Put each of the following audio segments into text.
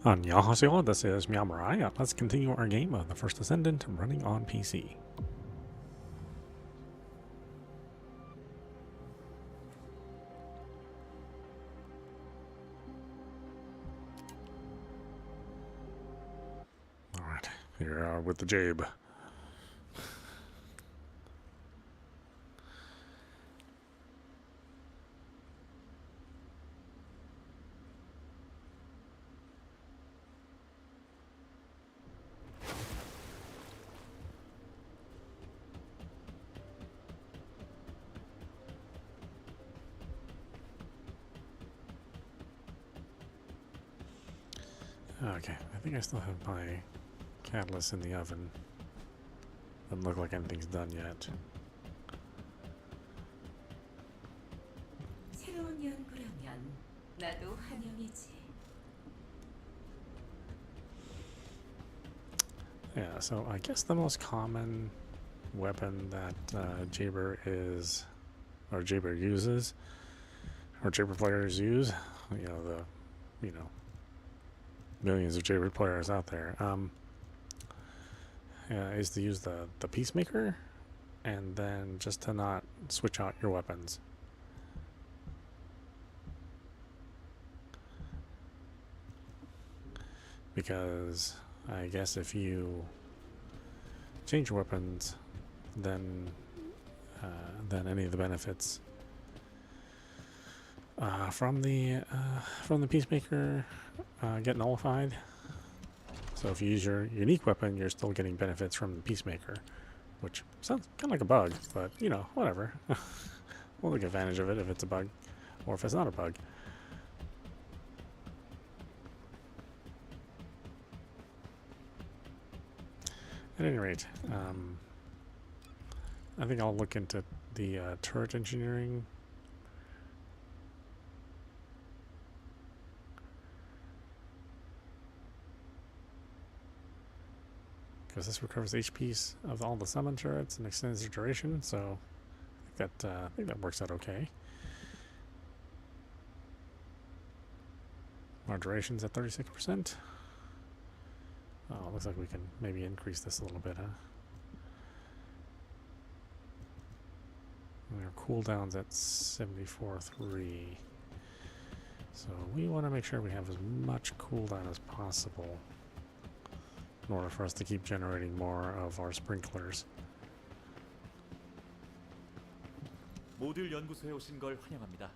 Annyeonghaseyo, this is meowmurai. Let's continue our game of the First Descendant running on PC. Alright, here with the Jabe. Okay, I think I still have my catalyst in the oven. Doesn't look like anything's done yet. 새로운 연구라면 나도 환영이지. Yeah, so I guess the most common weapon that Jaber is, or Jaber uses, or Jaber players use, millions of Jaber players out there, is to use the Peacemaker, and then just to not switch out your weapons. Because I guess if you change your weapons, then any of the benefits from the Peacemaker get nullified. So if you use your unique weapon, you're still getting benefits from the Peacemaker, which sounds kind of like a bug, but you know, whatever. We'll take advantage of it if it's a bug, or if it's not a bug. At any rate, I think I'll look into the turret engineering. Because this recovers HPs of all the summon turrets and extends their duration, so I think that works out okay. Our duration's at 36%. Oh, looks like we can maybe increase this a little bit, huh? And our cooldown's at 74.3. So we want to make sure we have as much cooldown as possible in order for us to keep generating more of our sprinklers. 모듈 연구소에 오신 걸 환영합니다.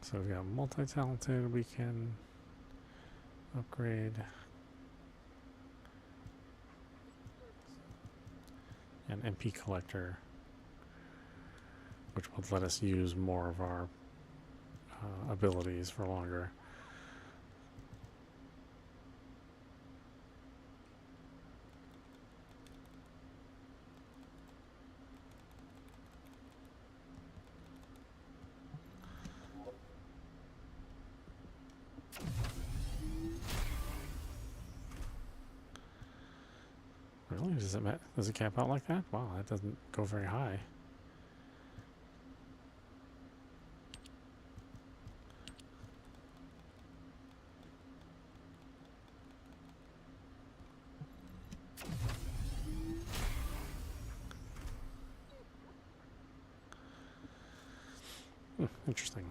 So we've got multi-talented, we can upgrade. An MP collector, which will let us use more of our abilities for longer. Really? Does it cap out like that? Wow, that doesn't go very high. Interesting.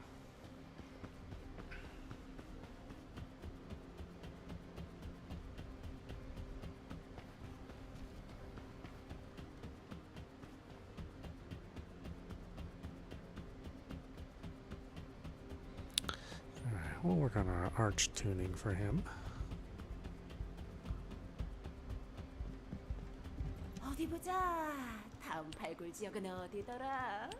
We'll work on our arch tuning for him. 어디 보자. 다음 발굴 지역은 어디더라?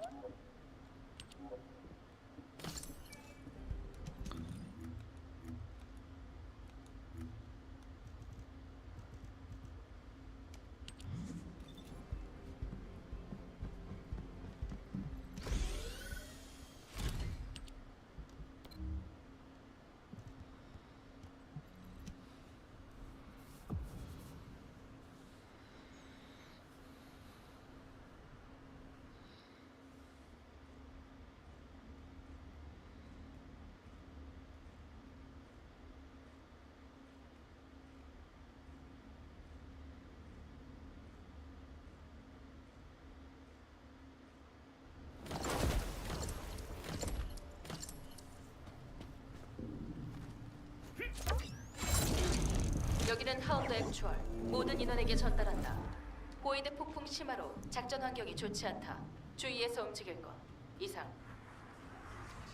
여기는 하운드 액추얼. 모든 인원에게 전달한다. 보이드 폭풍 심화로 작전 환경이 좋지 않다. 주의해서 움직일 것. 이상.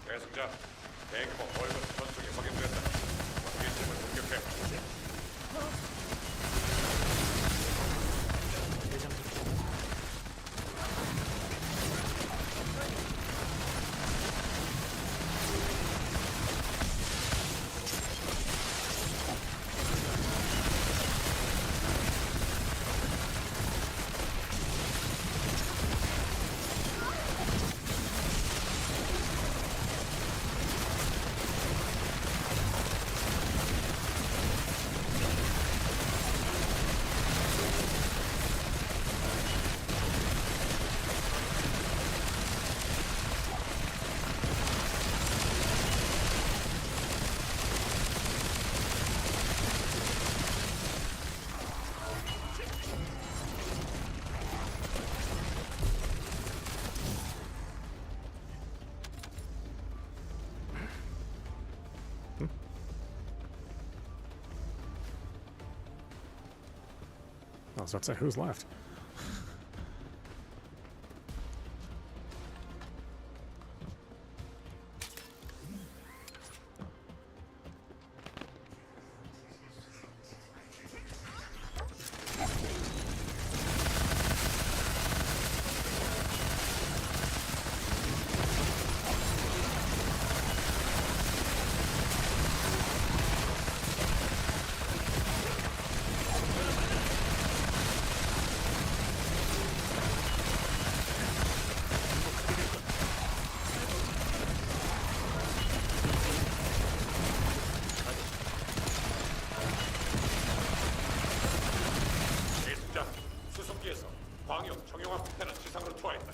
계속자, 대규모 월급 전속이 확인됐다. 원기점을 공격해. I was about to say, who's left? 계속자, 수송기에서 광역 정형화 폭탄은 지상으로 투하했다.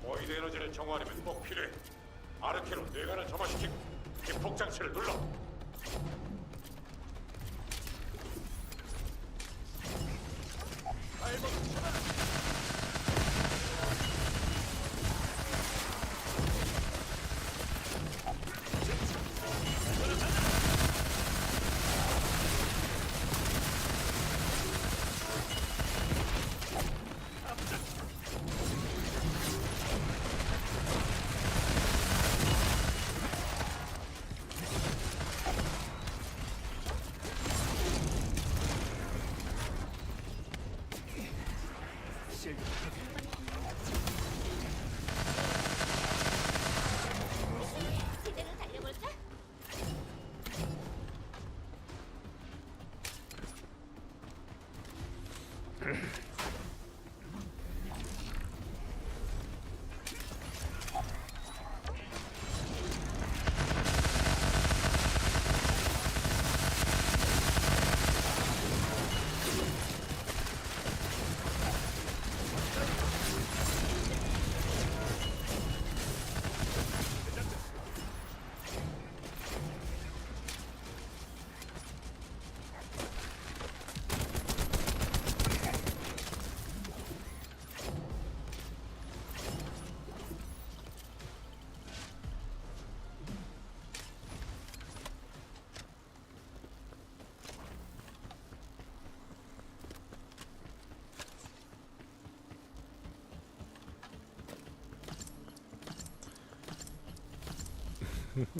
보이드 에너지를 정화하려면 꼭 필요해. 아르케로 뇌관을 점화시키고 기폭 장치를 눌러.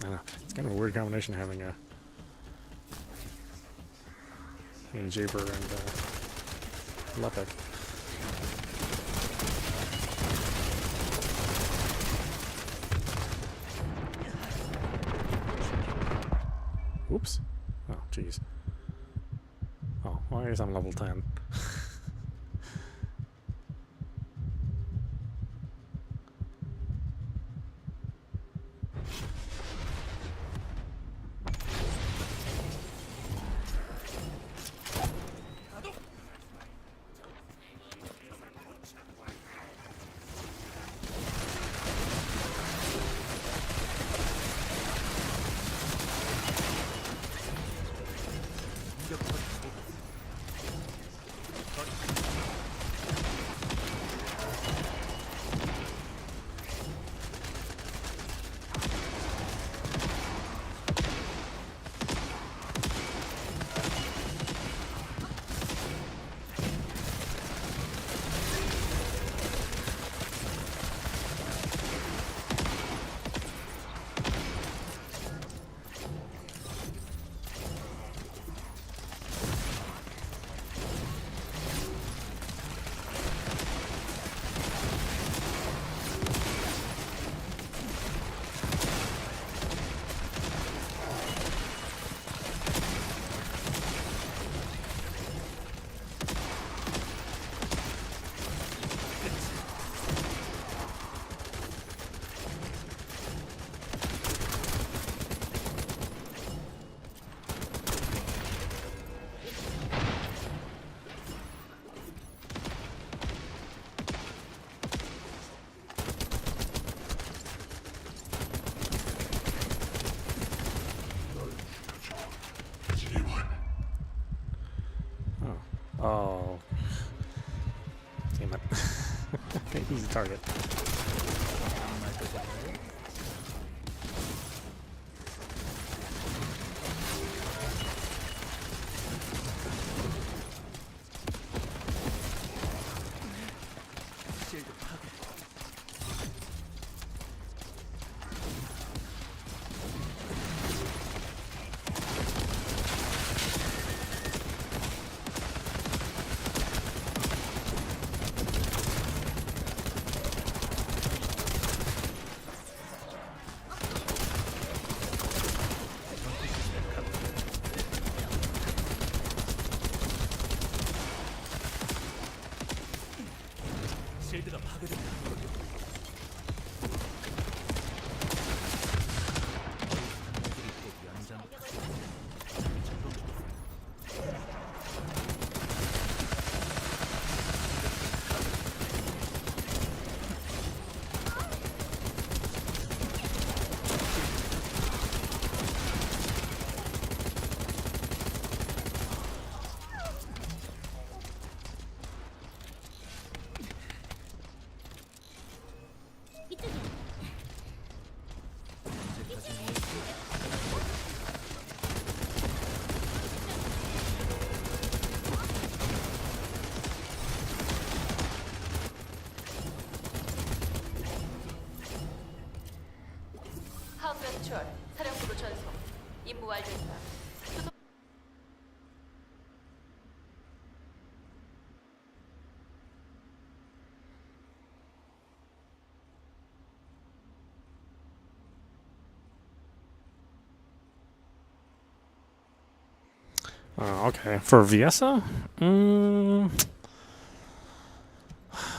I know. It's kind of a weird combination having a Jaber and Lepek. Oops. Oh, jeez. Oh, well, I guess I'm level 10. Oh. Damn it. Okay, easy target. 실드가 파괴됐다. 연장 하우스 추월, 사령부로 전송. 임무 완료했다. Okay, for Viesa?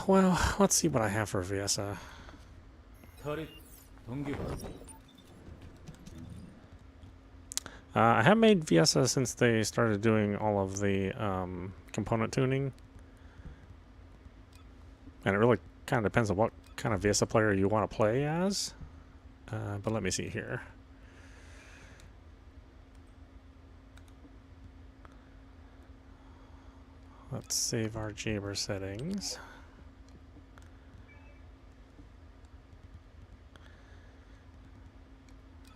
Well, let's see what I have for Viesa. 터리 동기화. I have made Viesa since they started doing all of the component tuning. And it really kind of depends on what kind of Viesa player you want to play as. But let me see here. Let's save our Jabber settings.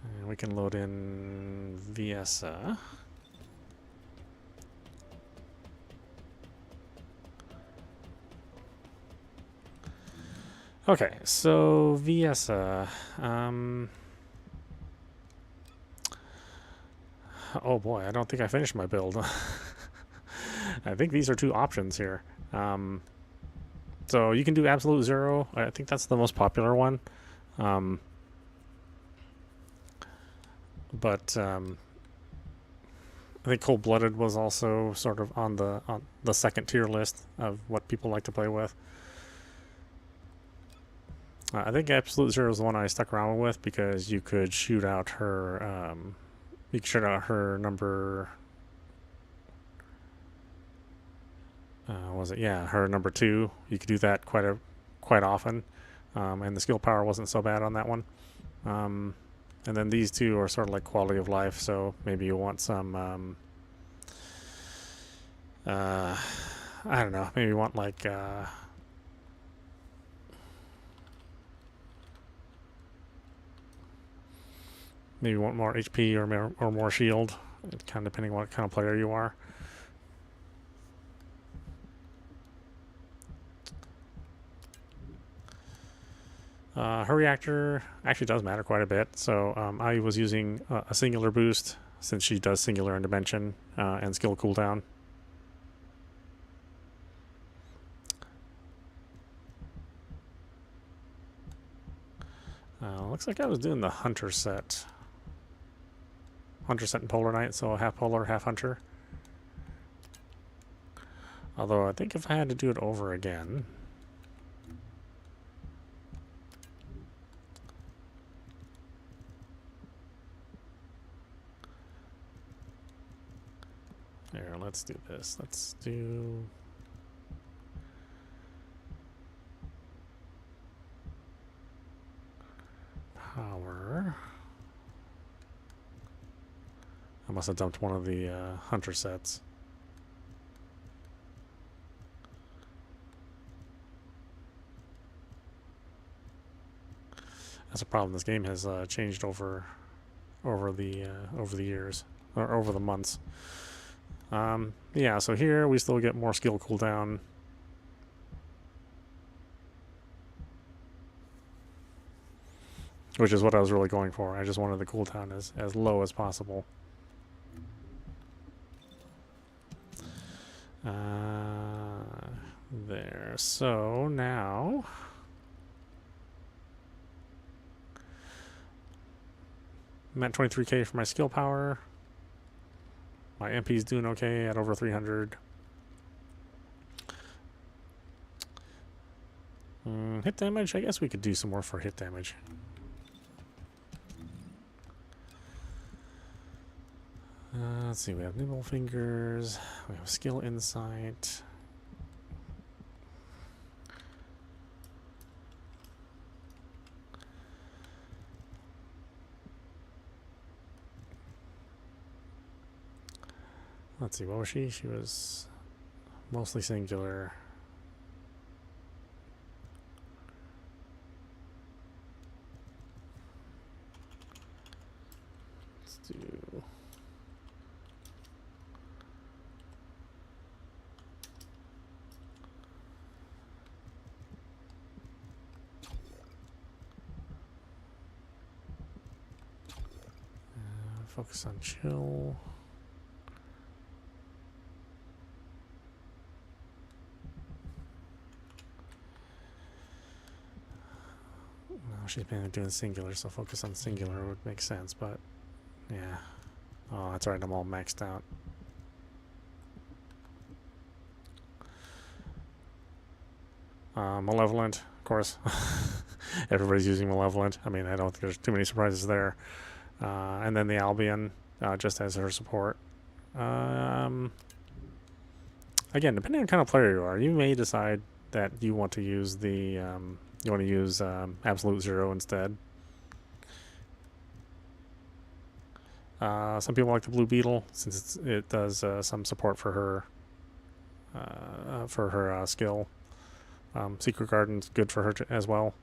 And we can load in Viesa. Okay, so Viesa. Oh boy, I don't think I finished my build. I think these are two options here. So you can do absolute zero. I think that's the most popular one. But I think cold-blooded was also sort of on the second tier list of what people like to play with. I think absolute zero is the one I stuck around with because you could shoot out her. You could shoot out her number. Was it? Yeah, her number 2. You could do that quite often, and the skill power wasn't so bad on that one. And then these two are sort of like quality of life, so maybe you want some. I don't know. Maybe you want like. Maybe you want more HP or more shield, kind of depending on what kind of player you are. Her reactor actually does matter quite a bit. So I was using a singular boost since she does singular in dimension and skill cooldown. Looks like I was doing the Hunter set. Hunter set and Polar Knight, so half Polar, half Hunter. Although I think if I had to do it over again... Here, let's do this. Let's do... Power. I must have dumped one of the Hunter sets. That's a problem. This game has changed over the years, or over the months. Yeah, so here we still get more skill cooldown. Which is what I was really going for. I just wanted the cooldown as low as possible. There. So now I'm at 23k for my skill power. My MP's doing okay at over 300. Hit damage, I guess we could do some more for hit damage. Let's see, we have nimble fingers, we have skill insight. Let's see, what was she? She was mostly singular. Let's do... focus on chill. No, she's been doing singular, so focus on singular would make sense, but yeah. Oh, that's right, I'm all maxed out. Malevolent, of course. Everybody's using Malevolent. I mean, I don't think there's too many surprises there. And then the Albion, just as her support. Again, depending on kind of player you are, you may decide that you want to use the Absolute Zero instead. Some people like the Blue Beetle since it does some support for her skill. Secret Garden's good for her as well.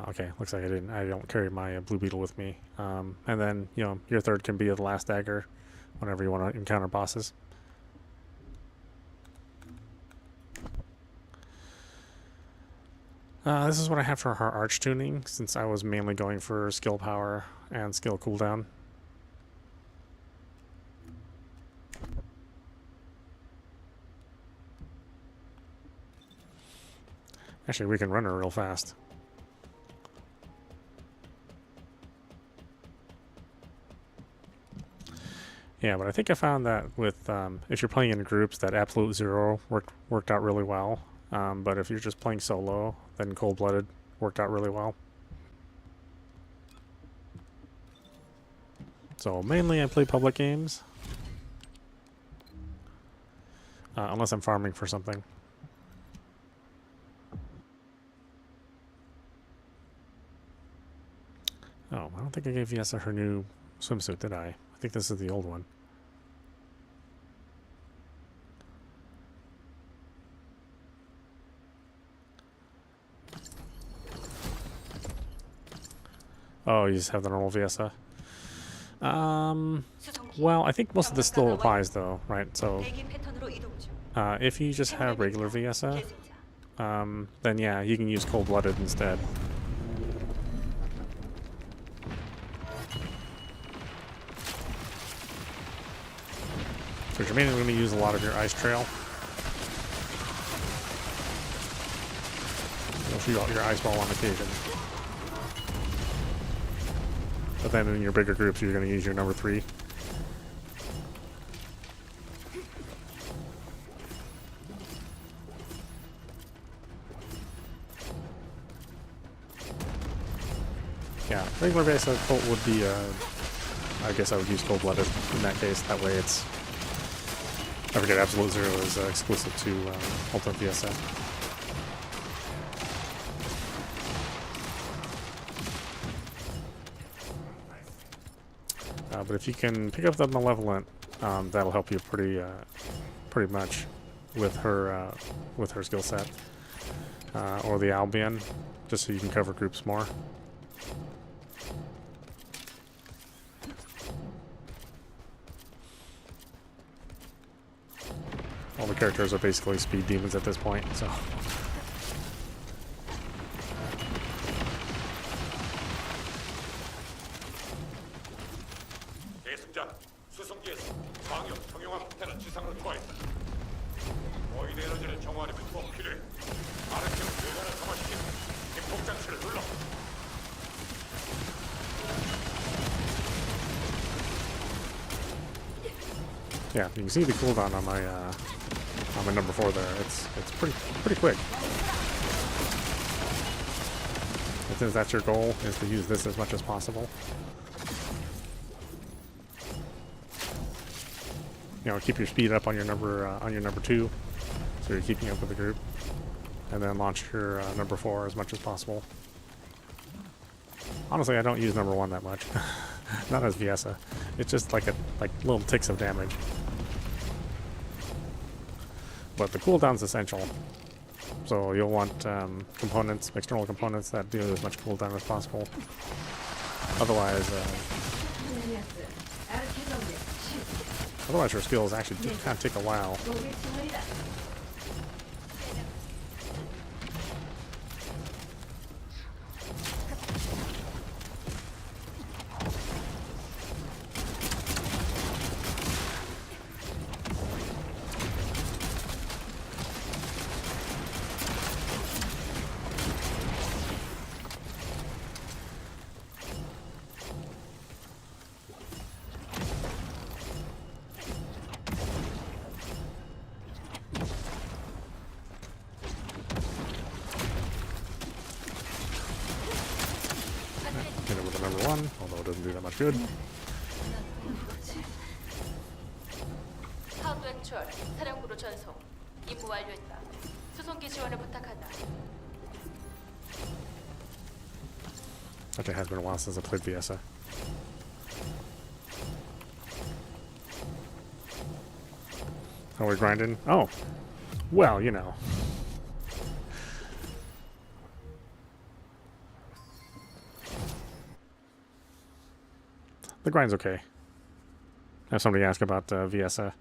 Okay, looks like I don't carry my Blue Beetle with me. And then, your third can be the Last Dagger whenever you want to encounter bosses. This is what I have for her arch tuning, since I was mainly going for skill power and skill cooldown. Actually, we can run her real fast. Yeah, but I think I found that with if you're playing in groups, that Absolute Zero worked out really well. But if you're just playing solo, then Cold-Blooded worked out really well. So mainly I play public games, unless I'm farming for something. Oh, I don't think I gave Yessa her new swimsuit, did I? I think this is the old one. Oh, you just have the normal Viesa. Well, I think most of this still applies though, right? So, if you just have regular Viesa, then yeah, you can use Cold-Blooded instead. So you're mainly going to use a lot of your Ice Trail. You'll shoot out your Ice Ball on occasion. But then in your bigger groups, you're going to use your number 3. Yeah, regular base Colt would be, I guess I would use Cold-Blooded in that case. That way it's, I forget, Absolute Zero is exclusive to Ultimate VSA. but if you can pick up the Malevolent, that'll help you pretty much with her skill set, or the Albion, just so you can cover groups more. All the characters are basically speed demons at this point, so. 계승자, 수송기에서 광역 정형화 폭탄은 지상으로 투하했다. 보이드 에너지를 정화하려면 꼭 필요해. 아르케로 뇌관을 점화시키고 기폭 장치를 눌러. Yeah, you can see the cooldown on my number 4 there. It's pretty quick. And since that's your goal, is to use this as much as possible. You know, keep your speed up on your number 2, so you're keeping up with the group, and then launch your number 4 as much as possible. Honestly, I don't use number 1 that much. Not as Viesa. It's just like little ticks of damage. But the cooldown's essential. So you'll want components, external components that do as much cooldown as possible. Otherwise your skills actually do kind of take a while. Hit it with the number 1, although it doesn't do that much good. 파운드 액추얼, 사령부로 전송. 임무 완료했다. 수송기 지원을 부탁한다. Actually, it has been a while since I played Viesa. Are we grinding? Oh, well, you know. The grind's okay. I have somebody ask about Viesa.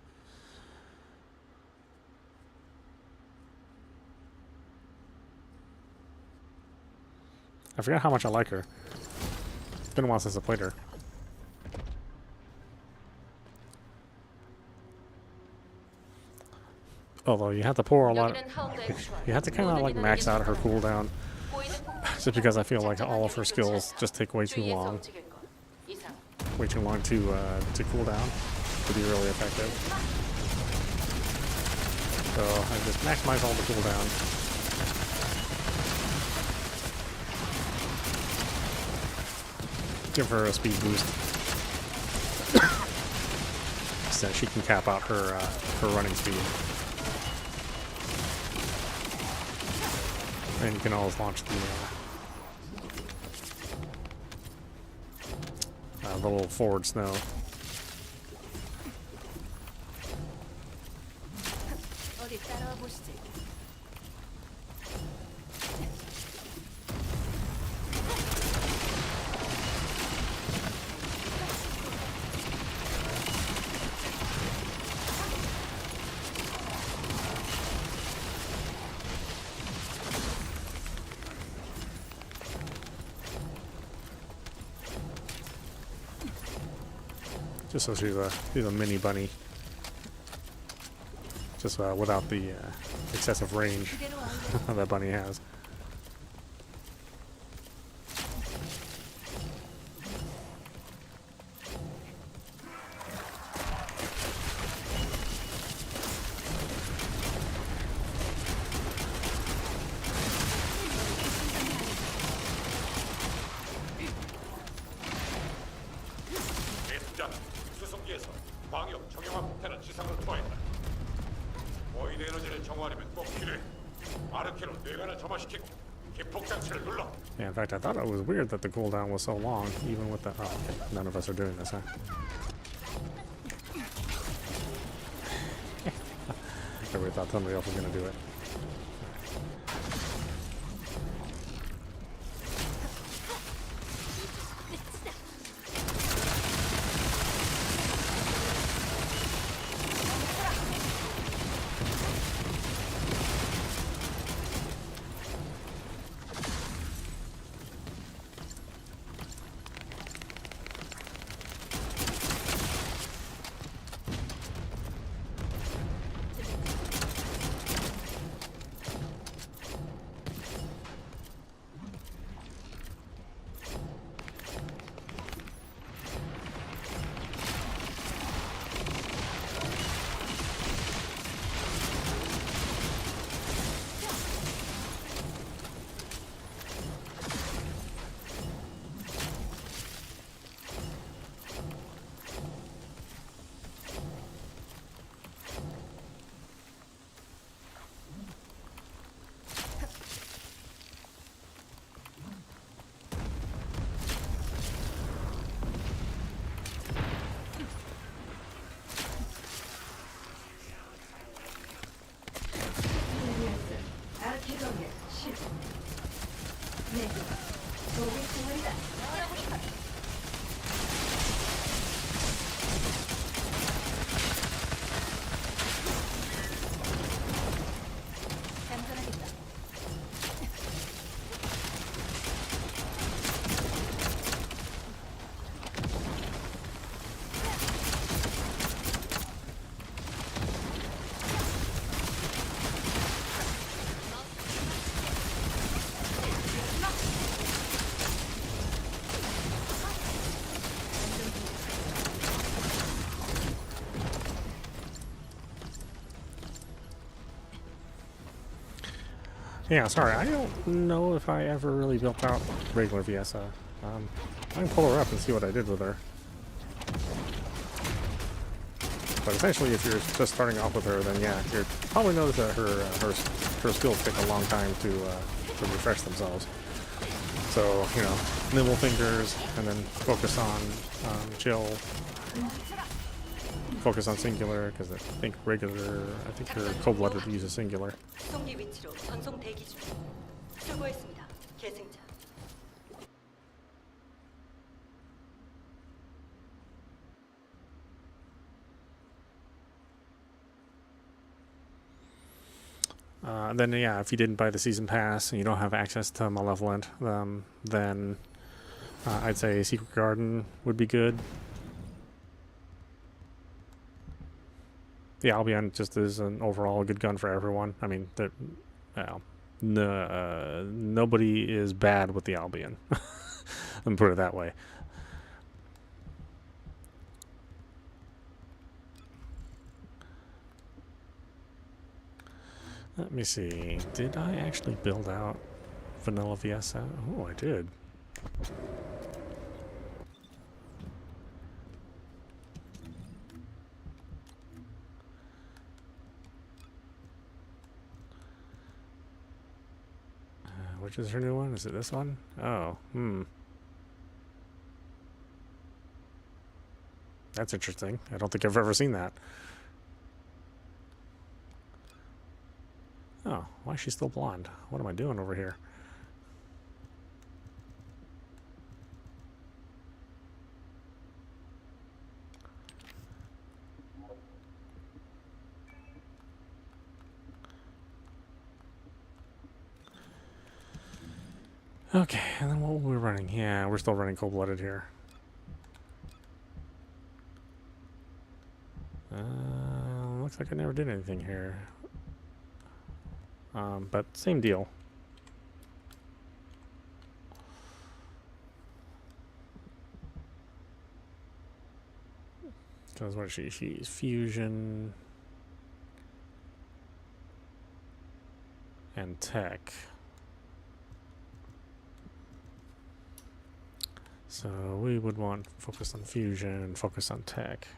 I forgot how much I like her. It's been a while since I played her. Although you have to pour a lot. You have to kind of like max out her cooldown. Just because I feel like all of her skills just take way too long. Way too long to cool down to be really effective. So I just maximize all the cooldown. Give her a speed boost, so she can cap out her running speed. And you can always launch the little forward snow. 어디 따라와 보시지. Just so she's a mini bunny. Just without the excessive range that bunny has. 계승자, 수송기에서 광역 정형화 폭탄은 지상으로 투하했다. 보이드 에너지를 정화하려면 꼭 필요해. 아르케로 뇌관을 점화시키고 기폭 장치를 눌러. Yeah, in fact, I thought it was weird that the cooldown was so long, even with the... Oh, okay. None of us are doing this, huh? I really thought somebody else was going to do it. Yeah, sorry, I don't know if I ever really built out regular Viessa. I can pull her up and see what I did with her. But essentially, if you're just starting off with her, then yeah, you'll probably notice that her skills take a long time to refresh themselves. So, you know, nimble fingers, and then focus on chill. Focus on singular, because I think her cold-blooded uses singular. 송기 위치로 전송 대기 중. 수고했습니다. 계승자. Then yeah, if you didn't buy the season pass and you don't have access to Malevolent, then I'd say Secret Garden would be good. The Albion just is an overall good gun for everyone. I mean, nobody is bad with the Albion. Let me put it that way. Let me see. Did I actually build out Vanilla Viessa? Oh, I did. Which is her new one? Is it this one? Oh, That's interesting. I don't think I've ever seen that. Oh, why is she still blonde? What am I doing over here? Okay, and then what were we running? Yeah, we're still running cold-blooded here. Looks like I never did anything here. But same deal. Because what is she? She's fusion and tech. So we would want focus on fusion and focus on tech.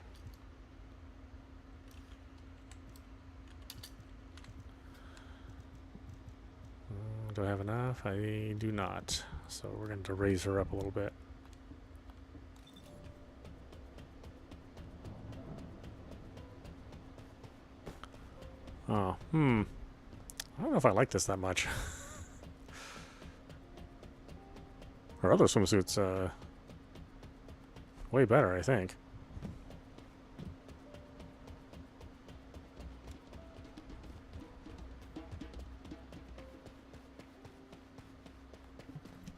do I have enough? I do not. So we're going to raise her up a little bit. Oh, I don't know if I like this that much. Her other swimsuit's way better, I think.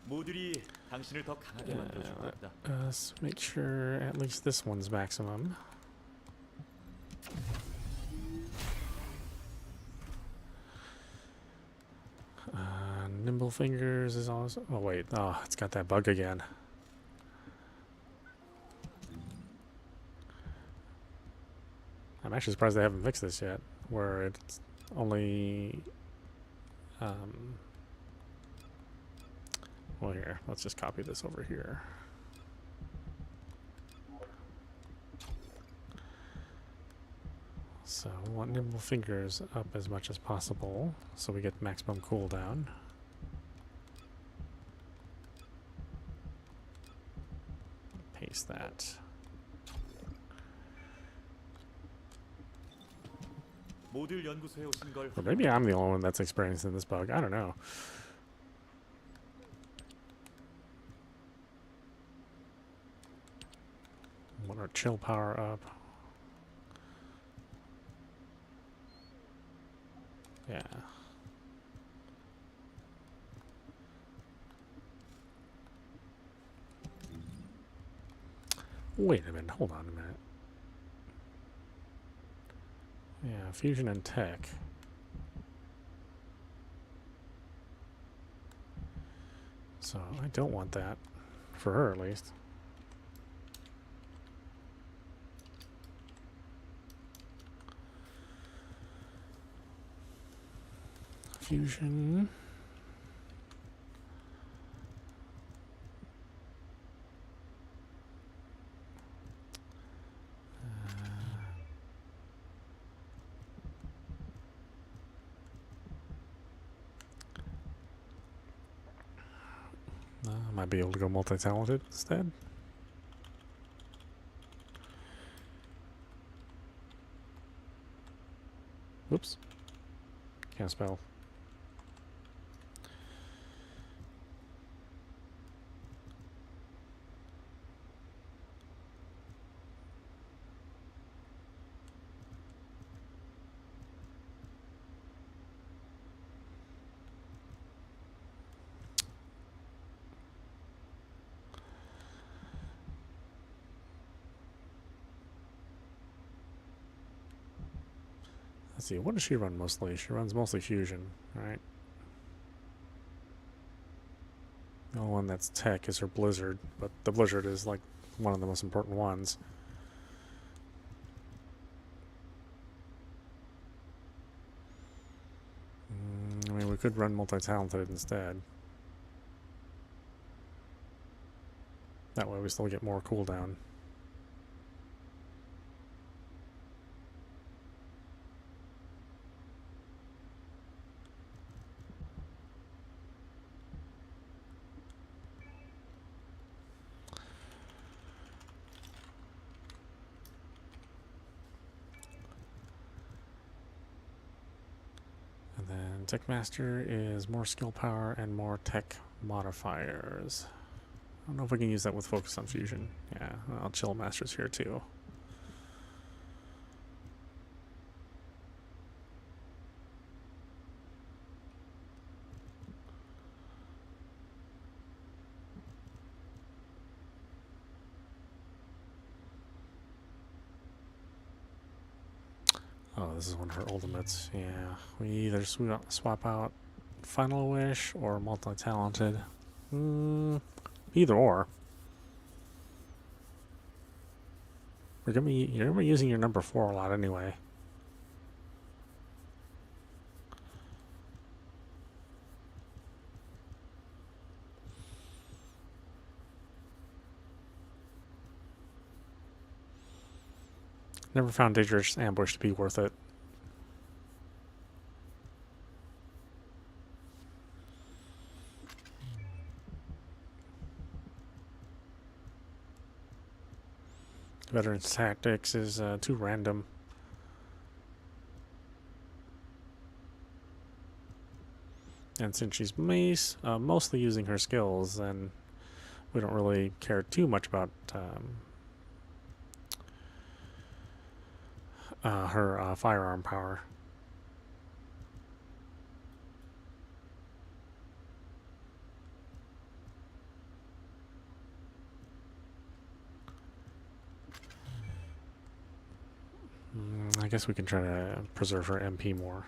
모듈이 당신을 더 강하게 만들어줄 겁니다. Let's make sure at least this one's maximum. Nimble fingers is also. Oh wait, oh, it's got that bug again. I'm actually surprised they haven't fixed this yet, where it's only. Well, here, let's just copy this over here. So we want nimble fingers up as much as possible, so we get maximum cooldown. Paste that. 모듈 연구소에 오신 걸 Or maybe I'm the only one that's experiencing this bug. I don't know. Want our chill power up. Yeah. Wait a minute, hold on a minute. Yeah, fusion and tech. So I don't want that, for her at least. Fusion. I might be able to go multi-talented instead. Whoops. Can't spell. Let's see, what does she run mostly? She runs mostly fusion, right? The only one that's tech is her blizzard, but the blizzard is like one of the most important ones. I mean, we could run multi-talented instead. That way we still get more cooldown. Tech Master is more skill power and more tech modifiers. I don't know if we can use that with focus on fusion. Yeah, well, Chill Master's here too. Oh, this is one of her ultimates. Yeah, we either swap out Final Wish or multi-talented. Either or. You're gonna be using your number 4 a lot anyway. Never found Dangerous Ambush to be worth it. Veteran's tactics is too random. And since she's mostly using her skills, then we don't really care too much about her firearm power. I guess we can try to preserve her MP more.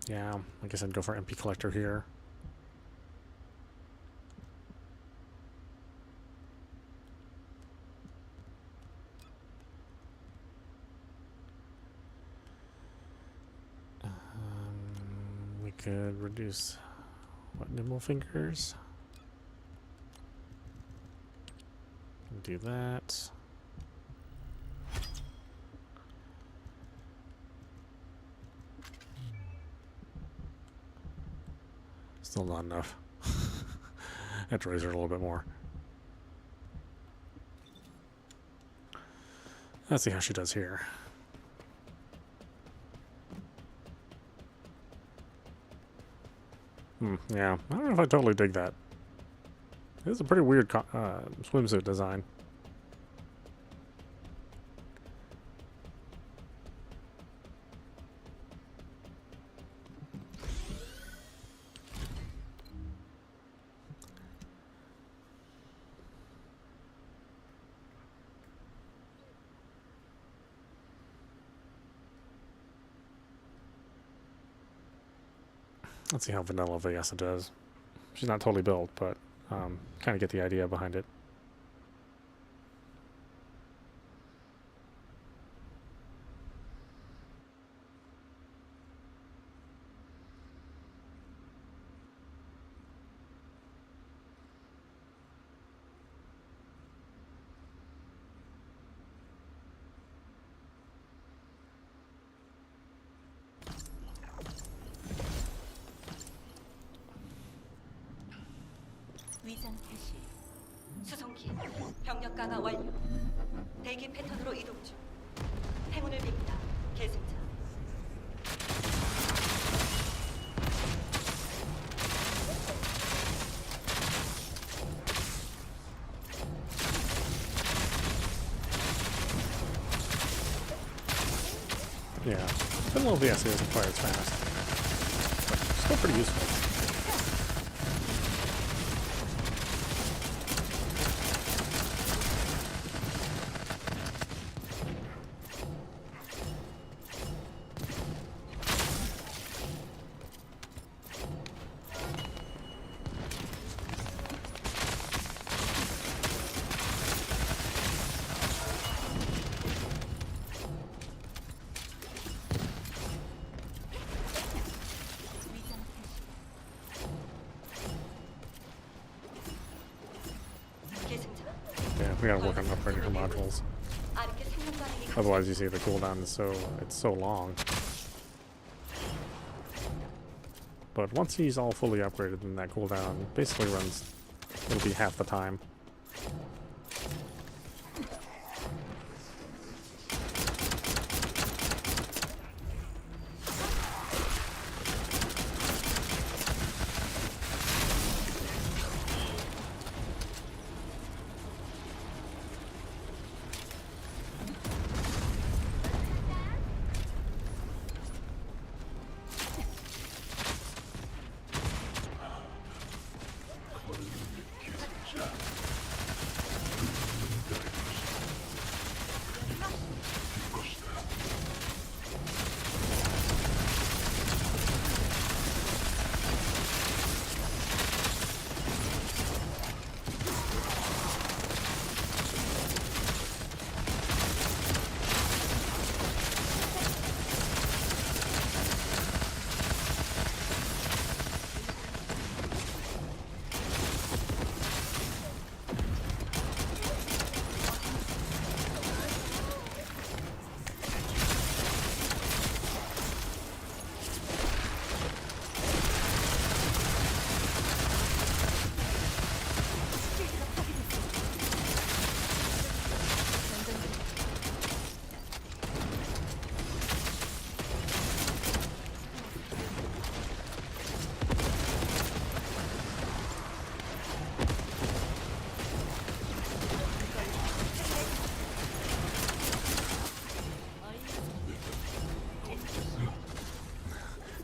Yeah, I guess I'd go for MP collector here. We could reduce nimble fingers. Do that. Still not enough. I have to raise her a little bit more. Let's see how she does here. Yeah, I don't know if I totally dig that. It's a pretty weird swimsuit design. Let's see how vanilla Vayasa does. She's not totally built, but kind of get the idea behind it. 위장 개시. 수송기. 병력 강화 완료. 대기 패턴으로 이동 중. 행운을 빕니다. 계승자. Yeah, vanilla Vayasa isn't quite as fast. Still pretty useful. Yeah, we gotta work on upgrading her modules. Otherwise, you see the cooldown is so long. But once he's all fully upgraded, then that cooldown basically runs. It'll be half the time.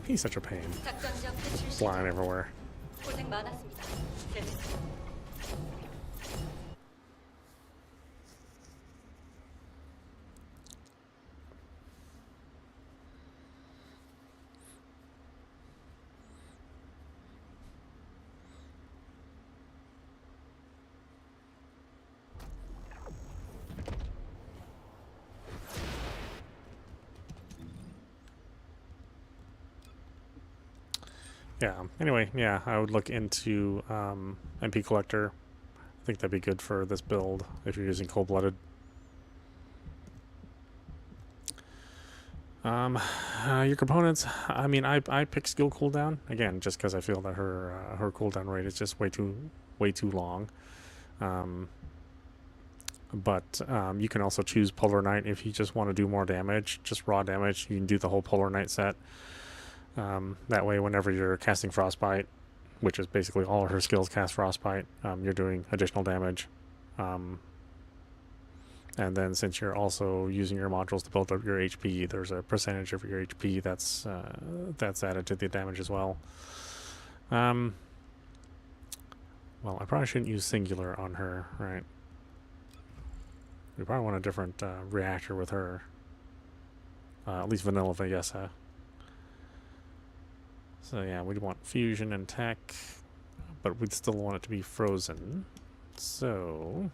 He's such a pain. 작전 지역 퇴출 시 Flying everywhere. 고생 많았습니다. 데스턴트. Yeah. Anyway, yeah, I would look into MP Collector. I think that'd be good for this build if you're using Cold-Blooded. Your components. I mean, I pick skill cooldown again just because I feel that her cooldown rate is just way too long. But you can also choose Polar Knight if you just want to do more damage, just raw damage. You can do the whole Polar Knight set. That way, whenever you're casting Frostbite, which is basically all of her skills cast Frostbite, you're doing additional damage. And then since you're also using your modules to build up your HP, there's a percentage of your HP that's added to the damage as well. Well, I probably shouldn't use Singular on her, right? We probably want a different reactor with her. At least Vanilla Vegessa. So yeah, we'd want Fusion and Tech, but we'd still want it to be frozen. So...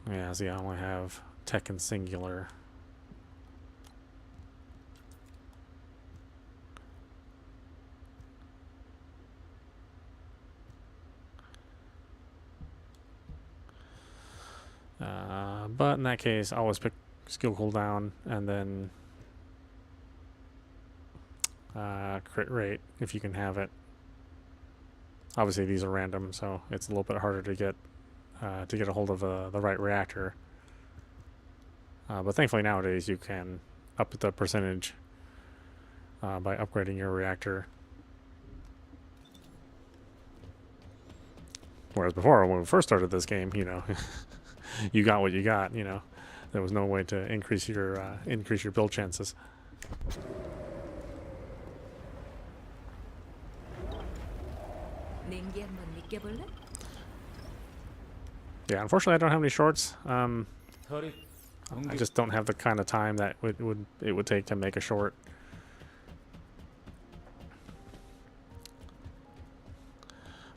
yeah, see, I only have Tech and Singular. But in that case, always pick skill cooldown and then crit rate if you can have it. Obviously, these are random, so it's a little bit harder to get a hold of the right reactor. But thankfully nowadays you can up the percentage by upgrading your reactor. Whereas before, when we first started this game, you know, you got what you got. You know, there was no way to increase your build chances. 냉기 한번 느껴볼래? Yeah, unfortunately, I don't have any shorts. 털이 I just don't have the kind of time that it would take to make a short.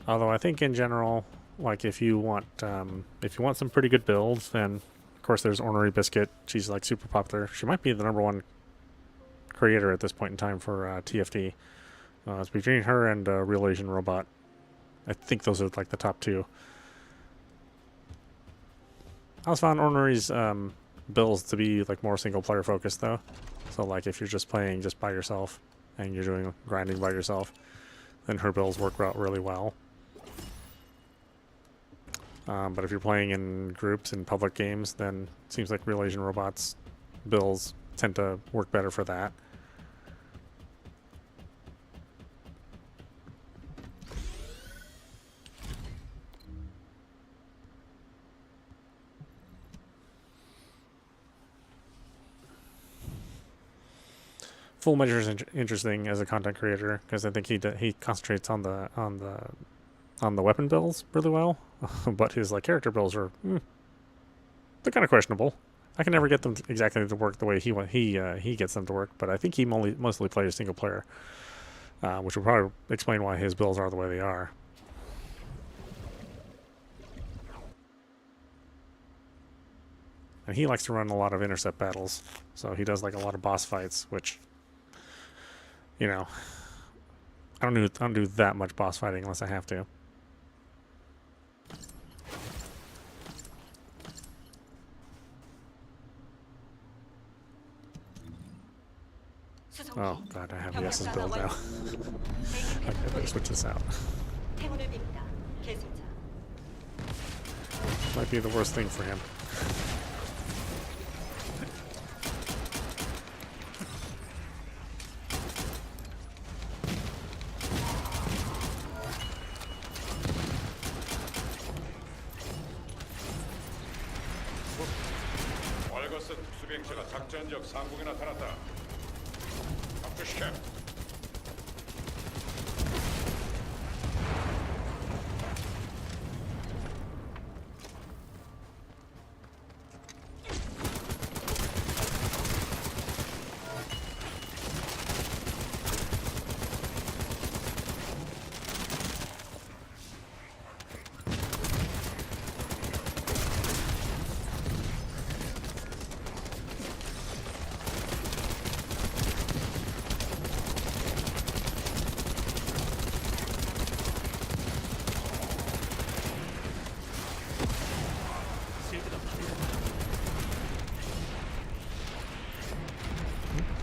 Although I think in general, like if you want some pretty good builds, then of course there's Ornery Biscuit. She's like super popular. She might be the #1 creator at this point in time for TFT. It's between her and Real Asian Robot. I think those are like the top two. I also found Ornery's builds to be like more single player focused though. So like if you're just playing just by yourself and you're doing grinding by yourself, then her builds work out really well. But if you're playing in groups in public games, then it seems like Real Asian Robots builds tend to work better for that. Full Measure is interesting as a content creator because I think he concentrates on the weapon builds really well, but his like character builds are they're kind of questionable. I can never get them exactly to work the way he gets them to work, but I think he mostly plays single player, which will probably explain why his builds are the way they are. And he likes to run a lot of intercept battles, so he does like a lot of boss fights, which, you know, I don't do that much boss fighting unless I have to. Oh god, I have Yes's build now. Okay, I better switch this out. 행운을 빕니다. 계승자. Might be the worst thing for him. 생체가 작전 지역 상공에 나타났다. 압수시켜.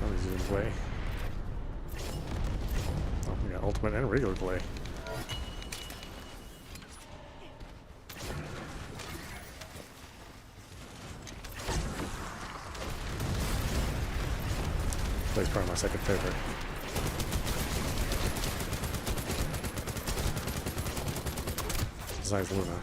Oh, he's in play. Oh, we got ultimate and regular play. Play's probably my second favorite. Besides Luna.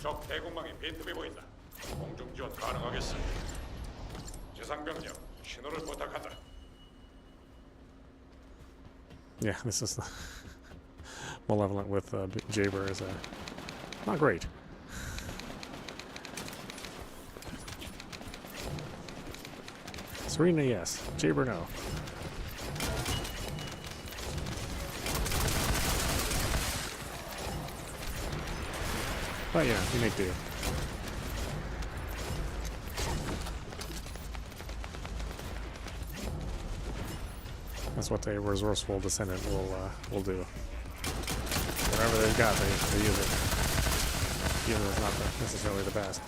적 대공망이 빈틈이 보인다. 공중 지원 가능하겠어. 지상병력 신호를 부탁한다. Yeah, this is malevolent with Jaber is not great. Serena, yes. Jaber, no. But yeah, you make do. That's what a resourceful descendant will do. Whatever they've got, they use it. Even though it's not necessarily the best.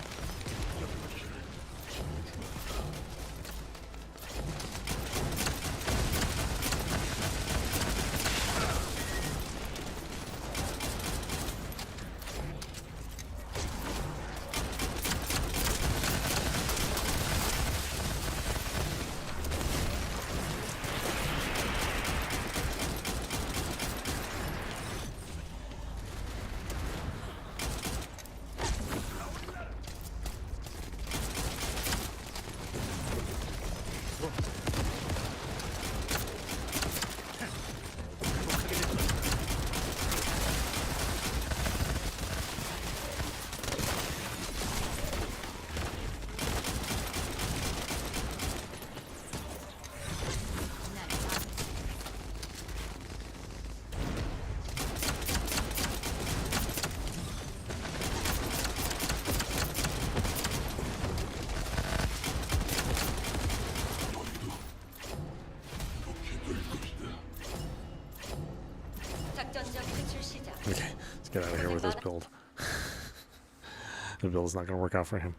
Okay, let's get out of here with this build. The build is not going to work out for him.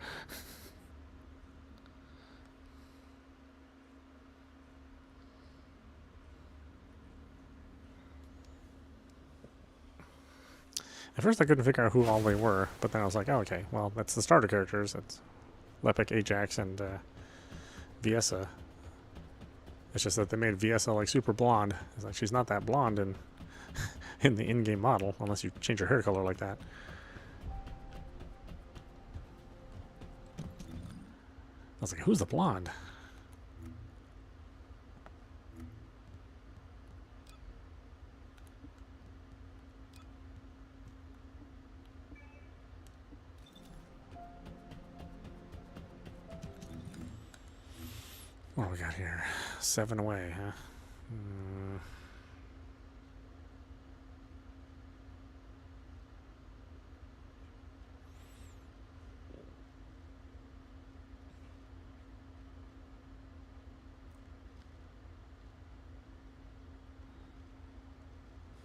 At first I couldn't figure out who all they were, but then I was like, oh, okay, well, that's the starter characters. It's Lepic, Ajax, and Viessa. It's just that they made Viessa like super blonde. It's like she's not that blonde in the in-game model, unless you change her hair color like that. I was like, who's the blonde? What do we got here? 7 away, huh?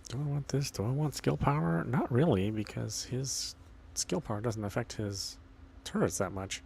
Do I want this? Do I want skill power? Not really, because his skill power doesn't affect his turrets that much.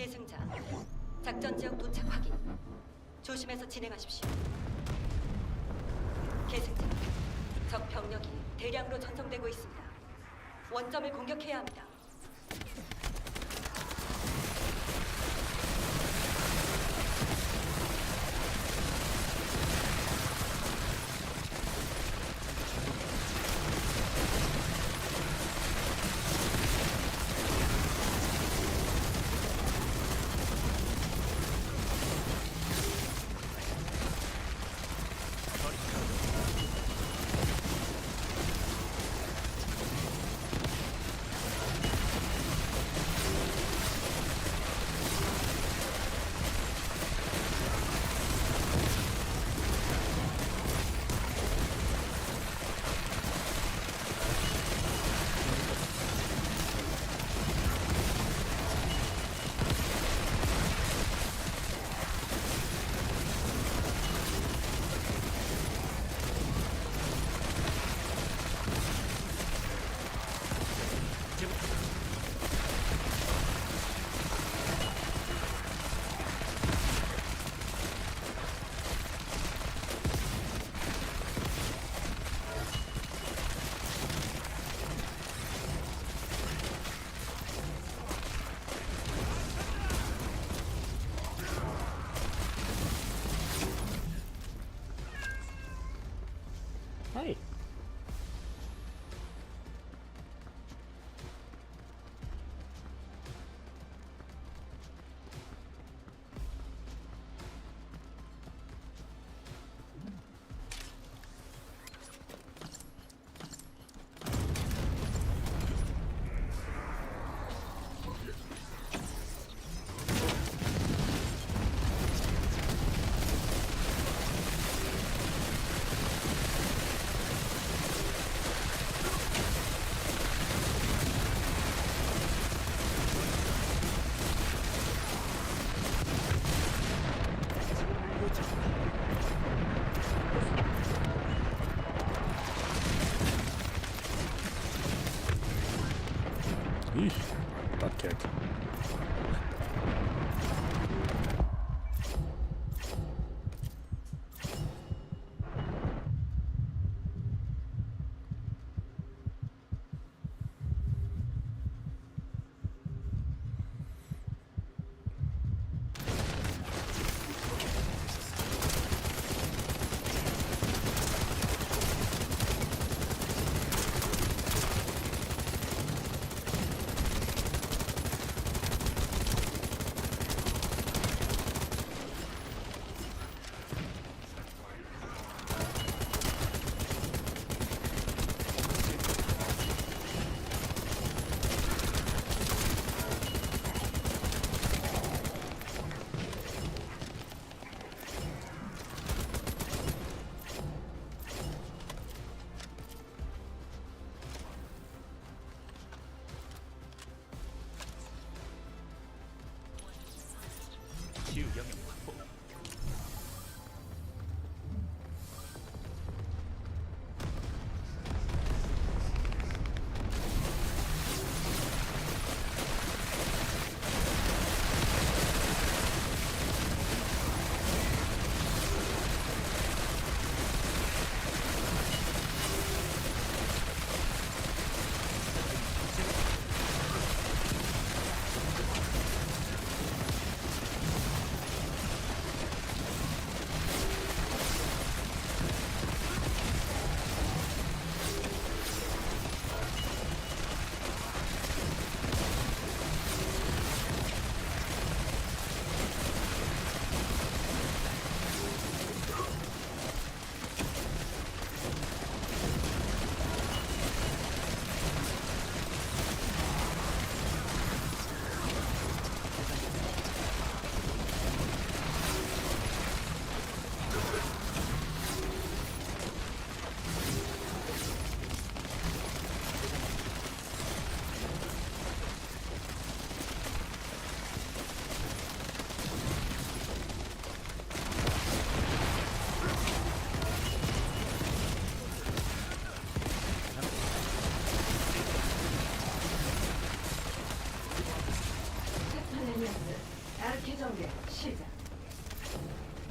계승자, 작전 지역 도착 확인. 조심해서 진행하십시오. 계승자, 적 병력이 대량으로 전송되고 있습니다. 원점을 공격해야 합니다. 하이. Butt kick.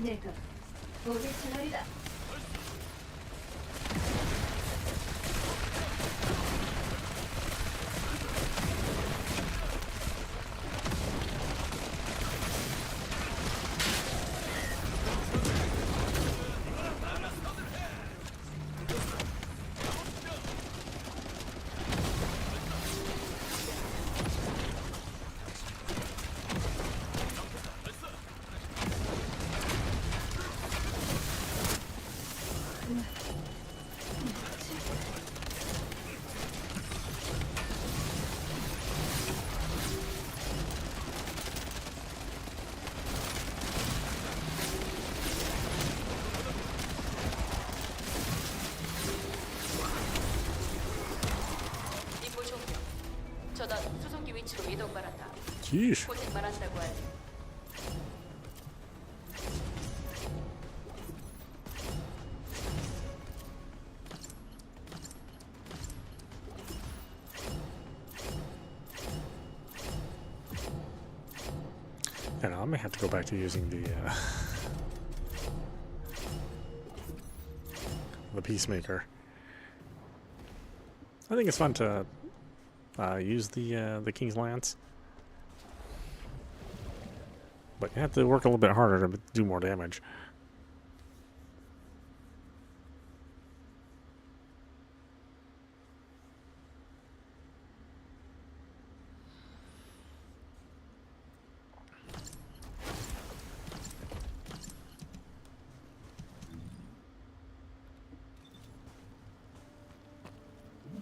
내가 오늘 차례다. 임무 종료. 저단 수송기 위치로 이동 바란다. Jeez. 고생 많았다고 알리. And I may have to go back to using the Peacemaker. I think it's fun to use the King's Lance, but you have to work a little bit harder to do more damage.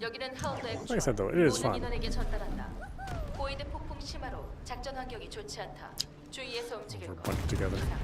여기는 하운드의 Like I said, though, it is 모든 fun. 인원에게 전달한다. 보이드 폭풍 심화로 작전 환경이 좋지 않다. 주의해서 움직일 We're 것. bunched together. 이상.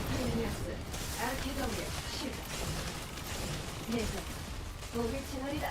프리미어스 아키더미의 실. 내가 목의 채널이다.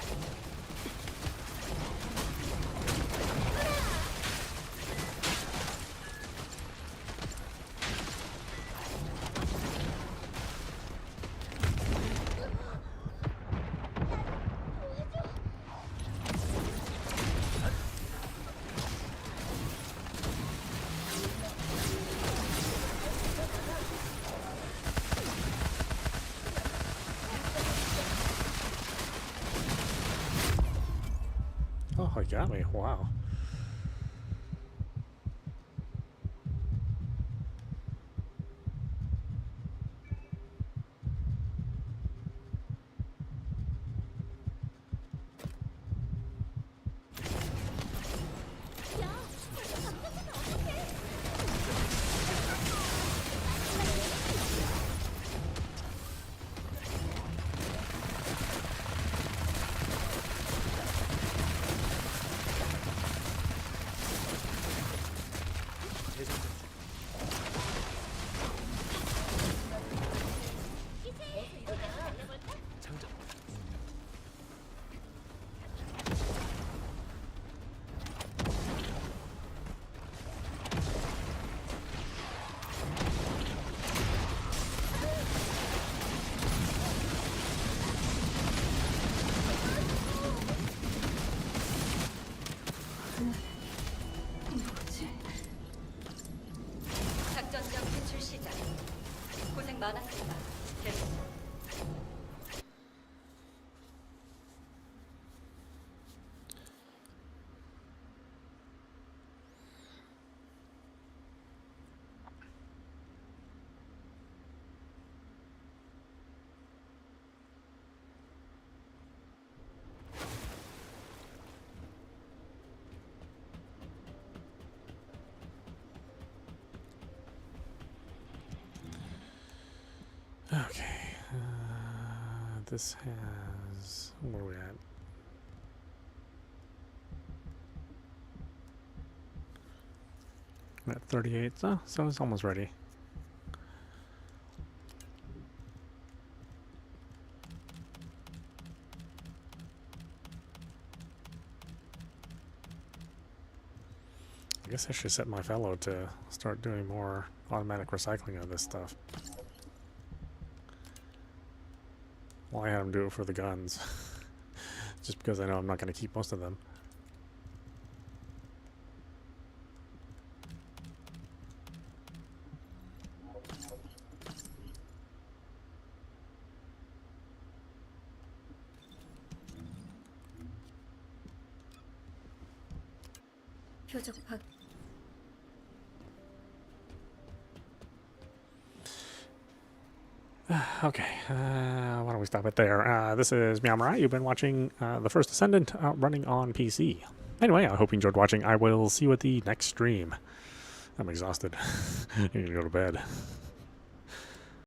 Oh, he got me. Wow. 누구지? 작전장 퇴출 시작. 고생 많았습니다. 계속. Okay. This has... Where are we at? I'm at 38, so it's almost ready. I guess I should set my fellow to start doing more automatic recycling of this stuff. Well, I had him do it for the guns. Just because I know I'm not going to keep most of them. 표적 파. Okay, why don't we stop it there? This is meowmurai. You've been watching the First Descendant running on PC. Anyway, I hope you enjoyed watching. I will see you at the next stream. I'm exhausted. I need to go to bed.